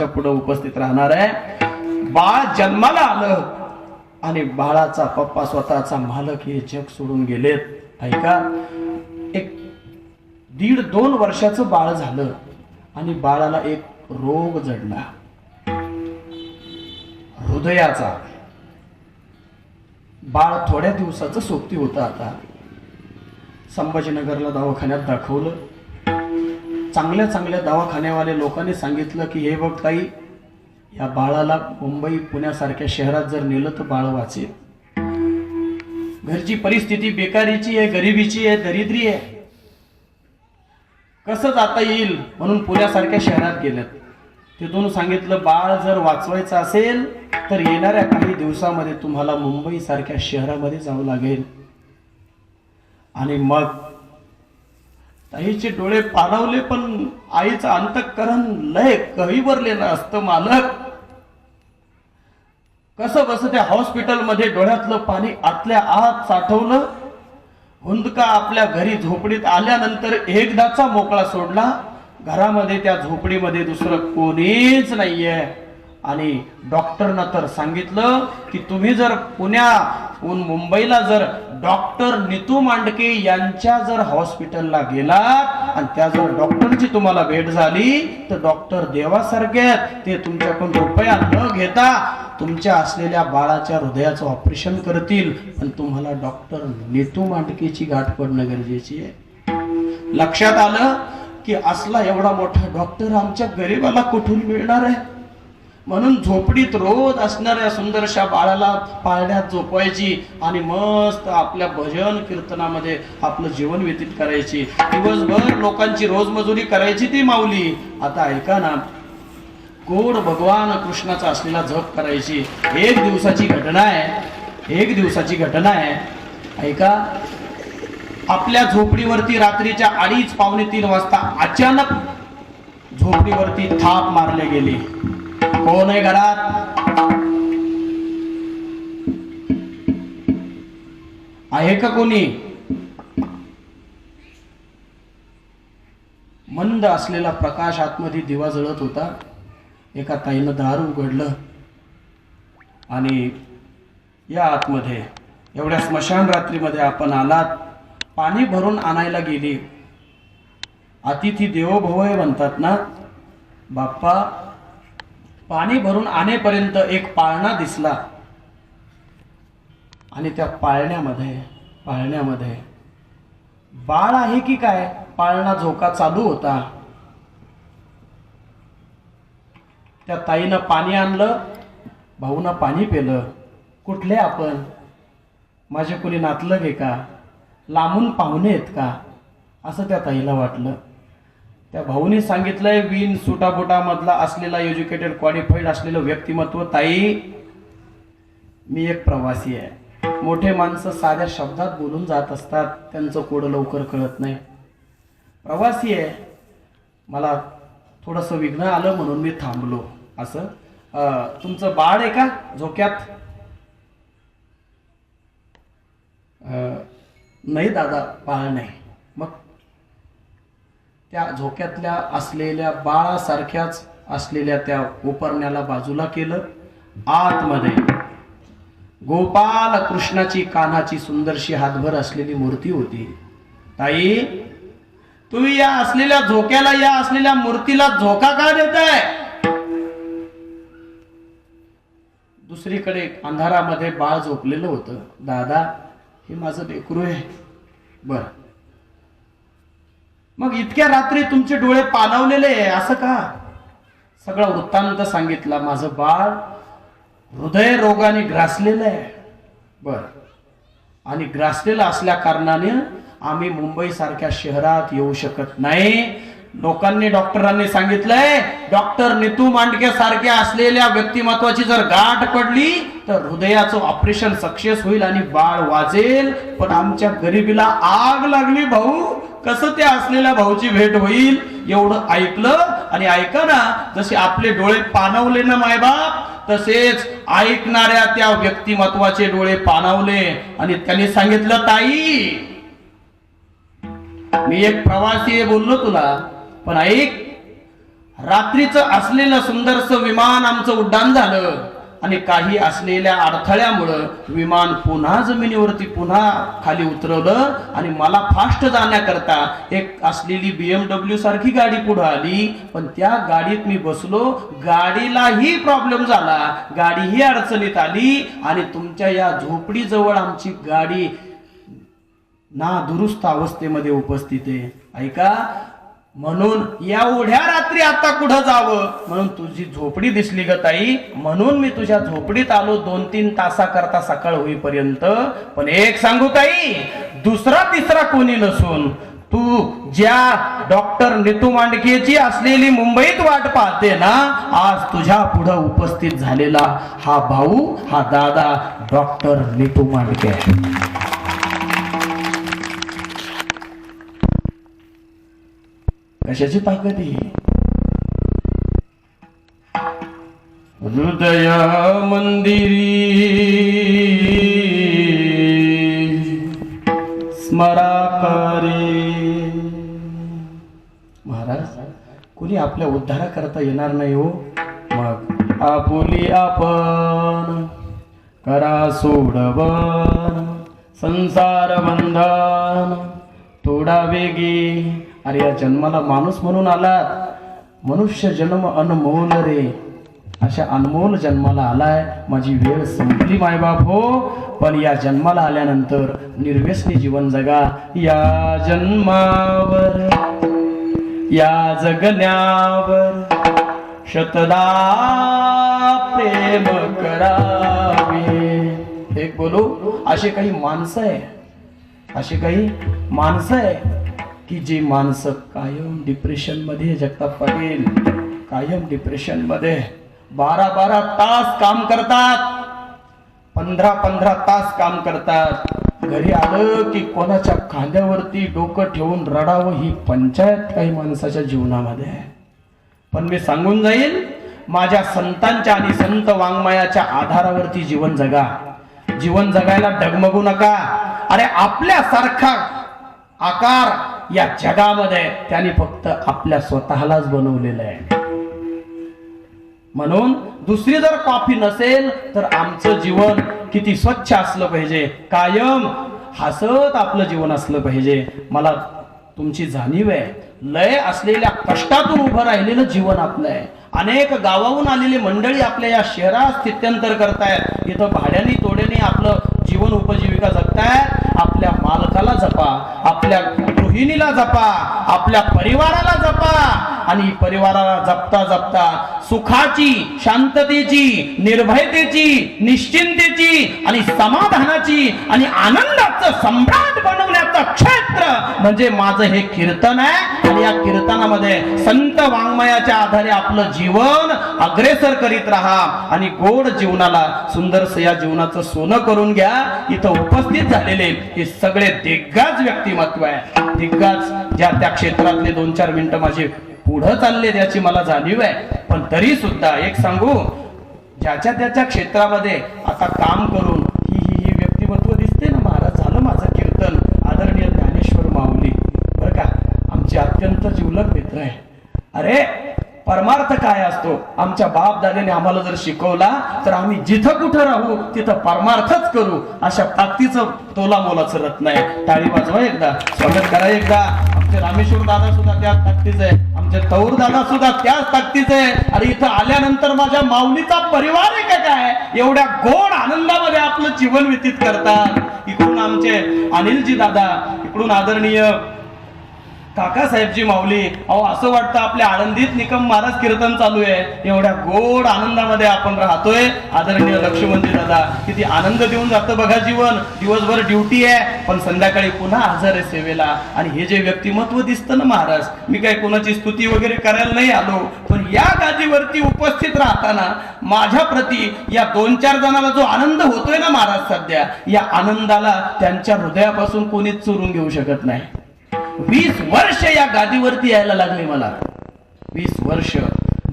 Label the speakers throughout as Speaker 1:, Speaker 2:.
Speaker 1: पुढे उपस्थित राहणार आहे. बाळ जन्माला आलं आणि बाळाचा पप्पा स्वतःचा मालक हे जग सोडून गेलेत. ऐका, एक 1.5-2 वर्षाचं बाळ झालं आणि बाळाला एक रोग जडला, हृदयाचा. बाळ थोड्या दिवसाचं सोबती होतं. आता संभाजीनगरला दवाखान्यात दाखवलं. चांगल्या दवाखान्यावाले लोकांनी सांगितलं की हे बघ ताई, या बाळाला मुंबई पुण्यासारख्या शहरात जर नेलं तर बाळ वाचेल. घरची परिस्थिती बेकारीची आहे, गरिबीची आहे, दरिद्री आहे, कसं जाता येईल म्हणून पुण्यासारख्या शहरात गेलेत. तिथून सांगितलं बाळ जर वाचवायचं असेल तर येणाऱ्या काही दिवसामध्ये तुम्हाला मुंबई सारख्या शहरामध्ये जावं लागेल. आणि मग ताईचे डोळे पाणावले, पण आईचं अंतःकरण लय कविवरलेलं असतं. मालक कसं बस त्या हॉस्पिटलमध्ये डोळ्यातलं पाणी आतल्या आत साठवलं. हुंदका आपल्या घरी झोपडीत आल्यानंतर एकदाचा मोकळा सोडला. घरामध्ये त्या झोपडीमध्ये दुसरं कोणीच नाहीये. आणि डॉक्टरना तर सांगितलं की तुम्ही जर पुण्याहून मुंबईला जर डॉक्टर नीतू मांडके यांच्या जर हॉस्पिटलला गेलात आणि त्या जर डॉक्टरची तुम्हाला भेट झाली तर डॉक्टर देवासारखे, ते तुमच्याकडून रुपया न घेता तुमच्या असलेल्या बाळाच्या हृदयाचं ऑपरेशन करतील. पण तुम्हाला डॉक्टर नीतू मांडकेची गाठ पडणं गरजेची आहे. लक्षात आलं की असला एवढा मोठा डॉक्टर आमच्या गरीबाला कुठून मिळणार आहे. म्हणून झोपडीत रोज असणाऱ्या सुंदरशा बाळाला पाळण्यात झोपवायची आणि मस्त आपल्या भजन कीर्तनामध्ये आपलं जीवन व्यतीत करायची. दिवसभर लोकांची रोजमजुरी करायची ती माऊली. आता ऐका ना, गोड भगवान कृष्णाचा असलेला जप करायची. एक दिवसाची घटना आहे. ऐका, आपल्या झोपडीवरती रात्रीच्या 2:30-3 वाजता अचानक झोपडीवरती थाप मारले गेली. कोण आहे घरात? आहे का कोणी? मंद असलेला प्रकाश आतमध्ये दिवा जळत होता. एका ताईनं दार उघडलं आणि या आतमध्ये एवढ्या स्मशान रात्रीमध्ये आपण आलात, पाणी भरून आणायला गेली. अतिथी देवो भव म्हणतात ना. बाप्पा, पाणी भरून आणेपर्यंत एक पाळणा दिसला आणि त्या पाळण्यामध्ये बाळ आहे की काय? पाळणा झोका चालू होता. त्या ताईनं पाणी आणलं, भाऊनं पाणी पेलं. कुठले आपण? माझे कोणी नातलग आहे का? लांबून पाहुणे आहेत का? असं त्या ताईला वाटलं. त्या भाऊने सांगितलंय, विन सुटाबुटा मधला असलेला एज्युकेटेड क्वालिफाईड असलेलं व्यक्तिमत्व. ताई, मी एक प्रवासी आहे. मोठे माणसं साध्या शब्दात बोलून जात असतात, त्यांचं कोड लवकर कळत नाही. प्रवासी आहे, मला थोडंसं विघ्न आलं म्हणून मी थांबलो. असं तुमचं बाळ आहे का झोक्यात? नाही दादा, बाळ नाही. मग त्या झोक्यातल्या असलेल्या बाळासारख्याच असलेल्या त्या उपरण्याला बाजूला केलं. आतमध्ये गोपाल कृष्णाची कानाची सुंदरशी हातभर असलेली मूर्ती होती. ताई, तुम्ही या असलेल्या झोक्याला, या असलेल्या मूर्तीला झोका का देताय? दुसरीकडे अंधारामध्ये बाळ झोपलेलं होतं. दादा, हे माझं लेकरू आहे. बर, मग इतक्या रात्री तुमचे डोळे पाणावलेले आहे असं का? सगळा वृत्तांत सांगितला. माझं बाळ हृदय रोगाने ग्रासलेलं आहे. बर, आणि ग्रासलेलं असल्या कारणाने आम्ही मुंबई सारख्या शहरात येऊ शकत नाही. लोकांनी, डॉक्टरांनी सांगितलंय, डॉक्टर नीतू मांडके सारख्या असलेल्या व्यक्तिमत्वाची जर गाठ पडली तर हृदयाचं ऑपरेशन सक्सेस होईल आणि बाळ वाचेल. पण आमच्या गरिबीला आग लागली. भाऊ, कसं त्या असलेल्या भाऊची भेट होईल? एवढं ऐकलं. आणि ऐका ना, जसे आपले डोळे पाणावले ना मायबाप, तसेच ऐकणाऱ्या त्या व्यक्तिमत्वाचे डोळे पाणावले. आणि त्यांनी सांगितलं, ताई, मी एक प्रवासी आहे बोललो तुला, पण ऐक, रात्रीचं असलेलं सुंदरसं विमान आमचं उड्डाण झालं आणि काही असलेल्या अडथळ्यामुळं विमान पुन्हा जमिनीवरती पुन्हा खाली उतरवलं आणि मला फास्ट जाण्याकरता एक असलेली BMW सारखी गाडी पुढे आली. पण त्या गाडीत मी बसलो, गाडीलाही प्रॉब्लेम झाला, गाडीही अडचणीत आली आणि तुमच्या या झोपडीजवळ आमची गाडी ना दुरुस्त अवस्थेमध्ये उपस्थित आहे. ऐका, म्हणून एवढ्या रात्री आता कुठं जावं म्हणून तुझी झोपडी दिसली ग ताई, म्हणून मी तुझ्या झोपडीत आलो 2-3 तासाकरता सकाळ होईपर्यंत. पण एक सांगू ताई, दुसरा तिसरा कोणी नसून तू ज्या डॉक्टर नीतू मांडकेची असलेली मुंबईत वाट पाहते ना, आज तुझ्या पुढे उपस्थित झालेला हा भाऊ, हा दादा डॉक्टर नीतू मांडके. कशाची ताकद आहे? हृदय मंदिरी स्मराकारे. महाराज, कुणी आपल्या उद्धारा करता येणार नाही हो. मग आपुली आपण करा सोडवन संसार बंधन थोडा वेगी. अरे या जन्माला माणूस म्हणून आलात, मनुष्य जन्म अनमोल रे, अशा अनमोल जन्माला आलाय. माझी वेळ संपली मायबाप हो, पण या जन्माला आल्यानंतर निर्व्यसनी जीवन जगा. या जन्मावर या जगण्यावर शतदा प्रेम करावे. एक बोलू, असे काही माणसं आहे, असे काही माणसं आहे की जी माणसं कायम डिप्रेशन मध्ये, जगताप पाटील, कायम डिप्रेशन मध्ये 12-12 तास काम करतात, 15-15 तास काम करतात. घरी आलं की कोणाच्या खांद्यावरती डोकं ठेवून रडावं ही पंचायत काही माणसाच्या जीवनामध्ये आहे. पण मी सांगून जाईल, माझ्या संतांच्या आणि संत वाङ्मयाच्या आधारावरती जीवन जगा. जीवन जगायला डगमगू नका. अरे आपल्यासारखा आकार या जगामध्ये त्याने फक्त आपल्या स्वतःलाच बनवलेलं आहे. म्हणून दुसरी जर कॉफी नसेल तर आमचं जीवन किती स्वच्छ असलं पाहिजे, कायम हसत आपलं जीवन असलं पाहिजे. मला तुमची जाणीव आहे, लय असलेल्या कष्टातून उभं राहिलेलं जीवन आपलं आहे. अनेक गावाहून आलेली मंडळी आपल्या या शहरात स्थित्यंतर करतायत, इथं भाड्याने तोड्याने आपलं जीवन उपजीविका जगतायत. आपल्या मालकाला जपा, आपल्या गृहिणीला जपा, आपल्या परिवाराला जपा आणि परिवाराला जपता जपता सुखाची, शांततेची, निर्भयतेची, निश्चिंतेची आणि समाधानाची आणि आनंदाचं सम्राट बनवण्याचं क्षेत्र म्हणजे माझं हे कीर्तन आहे. आणि या कीर्तनामध्ये संत वाङ्मयाच्या आधारे आपलं जीवन अग्रेसर करीत राहा आणि गोड जीवनाला सुंदरस या जीवनाचं सोनं करून घ्या. इथं उपस्थित झालेले हे सगळे दिग्गज व्यक्तिमत्व आहे. दिग्गज ज्या त्या क्षेत्रातले 2-4 मिनिटं माझे पुढे चालले त्याची मला जाणीव आहे. पण तरी सुद्धा एक सांगू, ज्याच्या त्याच्या क्षेत्रामध्ये आता काम करून ही व्यक्तिमत्व दिसते ना. महाराज, झालं माझं कीर्तन. आदरणीय ज्ञानेश्वर माऊली बरं का, आमचे अत्यंत जिवलग मित्र आहे. अरे परमार्थ काय असतो आमच्या बाप दादाने आम्हाला जर शिकवला तर आम्ही जिथं कुठं राहू तिथं परमार्थच करू. अशा ताकदीचं तोला मोलाचं रत्न आहे. टाळी वाजवा एकदा, स्वागत करा एकदा. आमचे रामेश्वर दादा सुद्धा त्याच ताकदीचे आहे, आमचे तौर दादा सुद्धा त्याच ताकदीचे आहे. आणि इथं आल्यानंतर माझ्या माऊलीचा परिवार आहे का काय, एवढ्या गोड आनंदामध्ये आपलं जीवन व्यतीत करतात. इकडून आमचे अनिलजी दादा, इकडून आदरणीय काकासाहेबजी माऊली. अहो असं वाटतं आपल्या आळंदीत निकम महाराज कीर्तन चालू आहे. एवढ्या गोड आनंदामध्ये आपण राहतोय. आदरणीय लक्ष्मणजी दादा, किती आनंद देऊन जातं बघा जीवन. दिवसभर ड्युटी आहे पण संध्याकाळी पुन्हा हजर आहे सेवेला. आणि हे जे व्यक्तिमत्व दिसतं ना महाराज, मी काही कोणाची स्तुती वगैरे करायला नाही आलो, पण या गादीवरती उपस्थित राहताना माझ्या प्रती या 2-4 जणांना जो आनंद होतोय ना महाराज सध्या, या आनंदाला त्यांच्या हृदयापासून कोणीच चोरून घेऊ शकत नाही. 20 वर्ष या गादीवरती यायला लागले मला. 20 वर्ष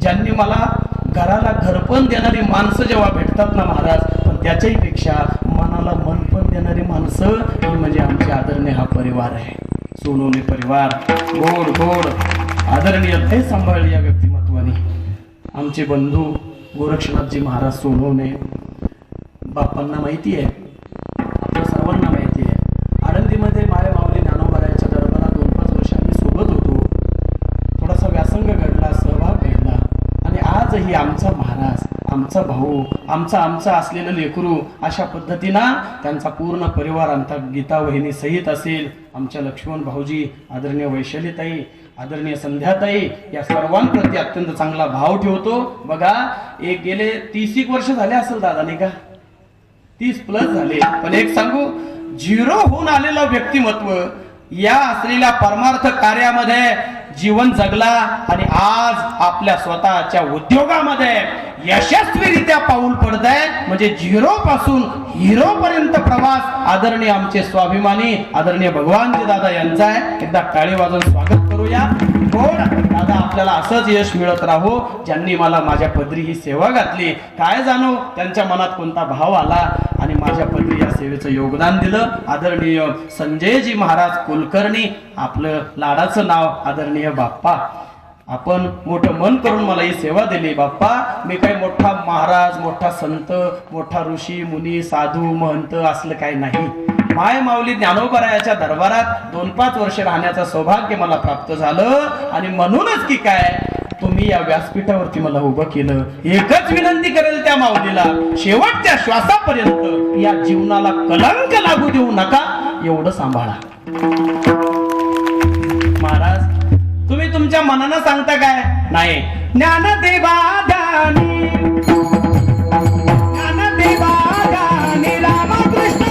Speaker 1: ज्यांनी मला घराला घरपण देणारी माणसं जेव्हा भेटतात ना महाराज, पण त्याच्याही पेक्षा मनाला मनपण देणारी माणसं ही म्हणजे आमचे आदरणीय हा परिवार आहे. सोनवणे परिवार गोड गोड आदरणीय हे सांभाळले या व्यक्तिमत्वाने. आमचे बंधू गोरक्षनाथजी महाराज सोनवणे, बाप्पांना माहिती आहे, आपल्या सर्वांना माहिती आहे, आळंदीमध्ये माय माऊली ज्ञानोबारायांच्या दरबारात 2-5 वर्ष आम्ही सोबत होतो. थोडासा व्यासंग घडला, सहभाग घडला, आणि आजही आमचा महाराज, आमचा भाऊ, आमचा असलेलं लेकरू, अशा पद्धतीनं त्यांचा पूर्ण परिवार आमचा गीता वहिनी सहित असेल, आमच्या लक्ष्मण भाऊजी, आदरणीय वैशालीताई, आदरणीय संध्याताई, या सर्वांप्रती अत्यंत चांगला भाव ठेवतो. बघा, एक गेले 30 वर्ष झाले असेल दादा, नाही का, 30+ झाले. पण एक सांगू, 0 होऊन आलेलं व्यक्तिमत्व या असलेल्या परमार्थ कार्यामध्ये जीवन जगला, आणि आज आपल्या स्वतःच्या उद्योगामध्ये यशस्वीरित्या पाऊल पडत आहे. म्हणजे 0 पासून हिरो पर्यंत प्रवास आदरणीय आमचे स्वाभिमानी आदरणीय भगवानजी दादा यांचा आहे. एकदा टाळी वाजवून स्वागत करूया. गोड दादा, आपल्याला असंच यश मिळत राहो. ज्यांनी मला माझ्या पदरी ही सेवा घातली, काय जाणो त्यांच्या मनात कोणता भाव आला आणि माझ्या पदरी या सेवेचं योगदान दिलं. आदरणीय संजयजी महाराज कुलकर्णी, आपलं लाडाचं नाव आदरणीय बाप्पा, आपण मोठं मन करून मला ही सेवा दिली. बाप्पा, मी काही मोठा महाराज, मोठा संत, मोठा ऋषी मुनी साधू महंत असलं काही नाही. माय माऊली ज्ञानोबारायाच्या दरबारात 2-5 वर्ष राहण्याचं सौभाग्य मला प्राप्त झालं, आणि म्हणूनच की काय, तुम्ही या व्यासपीठावरती मला उभं केलं. एकच विनंती करेल त्या माऊलीला, शेवटच्या श्वासापर्यंत या जीवनाला कलंक लागू देऊ नका, एवढं सांभाळा. महाराज, तुम्ही तुमच्या मनानं सांगता काय? नाही, ज्ञानदेवा दानी, ज्ञानदेवा दानी, रामकृष्ण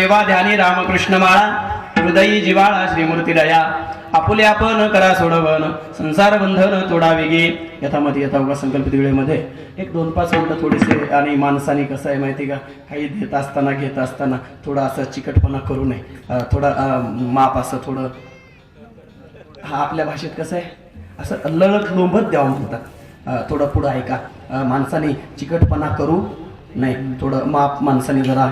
Speaker 1: सेवा ध्यानी रामकृष्ण माळा हृदयी जिवाळा श्रीमूर्ती दया आपुले आपण करा सोडवन संसार बंधन तोडा वेगे यथामती यथावगा संकल्पित वेळेमध्ये 1-2-5 मिनिटं थोडेसे. आणि माणसाने कसं आहे माहिती का, काही देत असताना घेत असताना थोडा असं चिकटपणा करू नये, थोडा माप असं थोडं, हा आपल्या भाषेत कसं आहे असं लळत लोंबत द्यावं म्हणतात. थोडं पुढं ऐका, माणसाने चिकटपणा करू नाही, थोडं माप माणसाने जरा.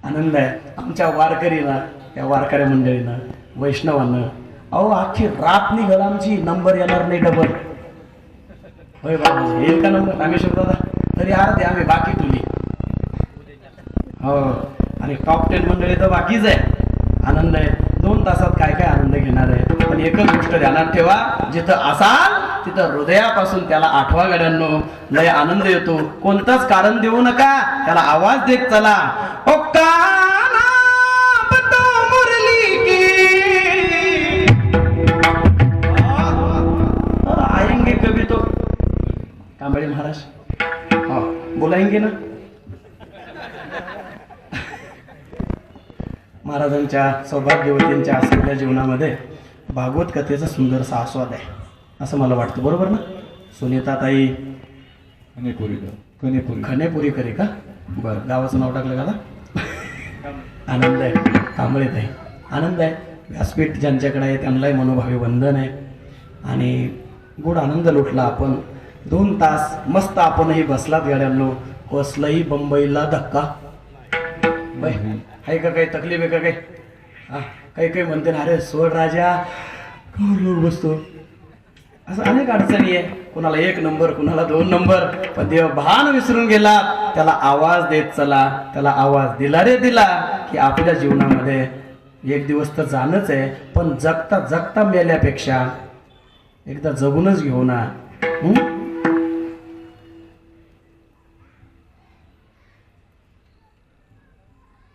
Speaker 1: आनंद आहे आमच्या वारकरीला, त्या वारकरी मंडळीनं, वैष्णवांना. अहो अख्खी रात निघाल आमची, नंबर येणार नाही डबल. होय बाबा, येईल का नंबर रामेश्वर दादा? तरी अर्धे आम्ही बाकी तुली. हो, आणि टॉप 10 मंडळी तर बाकीच आहे. आनंद आहे 2 तासात काय काय आनंद घेणार आहे. पण एकच गोष्ट ध्यानात ठेवा, जिथं असाल तिथं हृदयापासून त्याला आठवा गड्यांनो. लय आनंद येतो, कोणताच कारण देऊ नका, त्याला आवाज देत चला. ओ काना बतो मुरली की आएंगे कभी तो कांबळे महाराज, हाँ बोलाएंगे ना. महाराजांच्या सौभाग्यवतींच्या असलेल्या जीवनामध्ये भागवत कथेचा सुंदरसा आस्वाद आहे असं मला वाटतं. बरोबर ना सुनीताताई? खनेपुरी करे का? बरं, गावाचं नाव टाकलं का? आनंद आहे. कांबळेत आहे, आनंद आहे. व्यासपीठ ज्यांच्याकडे आहे त्यांनाही मनोभावे वंदन आहे. आणि गोड आनंद लुटला आपण. 2 तास मस्त आपणही बसलात गाड्यांनो. कसलाही बंबईला धक्का आहे का? काही तकलीफ आहे का? काही काही म्हणते ना, अरे सोड राजा लोक बसतो. असं अनेक अडचणी आहे. कुणाला 1 नंबर, कुणाला 2 नंबर. पण देव भान विसरून गेला, त्याला आवाज देत चला. त्याला आवाज दिला रे दिला की आपल्या जीवनामध्ये एक दिवस तर जाणंच आहे. पण जगता जगता मेल्यापेक्षा एकदा जगूनच घेऊ ना.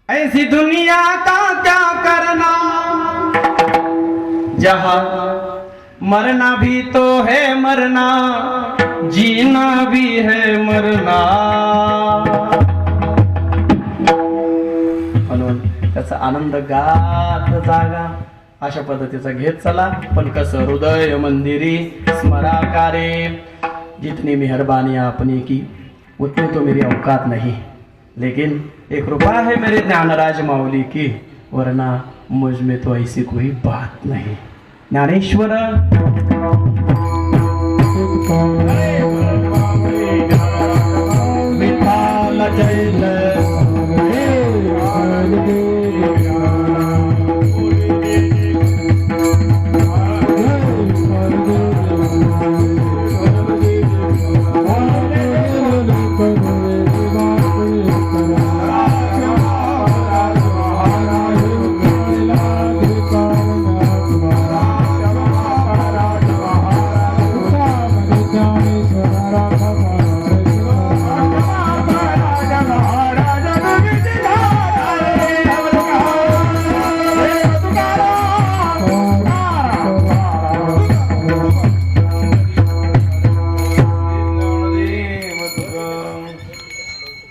Speaker 1: ऐसी दुनिया का क्या करना, जहां मरना भी तो है मरना, जीना भी है मरना. म्हणून त्याचा आनंद गात जागा अशा पद्धतीचा घेत चला. पण कसं, हृदय मंदिरी स्मराकारे, जितनी मेहरबानी आपने की उतनी तो मेरी औकात नहीं, लेकिन एक कृपा है मेरे ज्ञानराज माऊली की, वरना मुझ में तो ऐसी कोई बात नहीं. ज्ञानेश्वर विठाल जय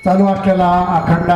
Speaker 2: चालू असलेला अखंड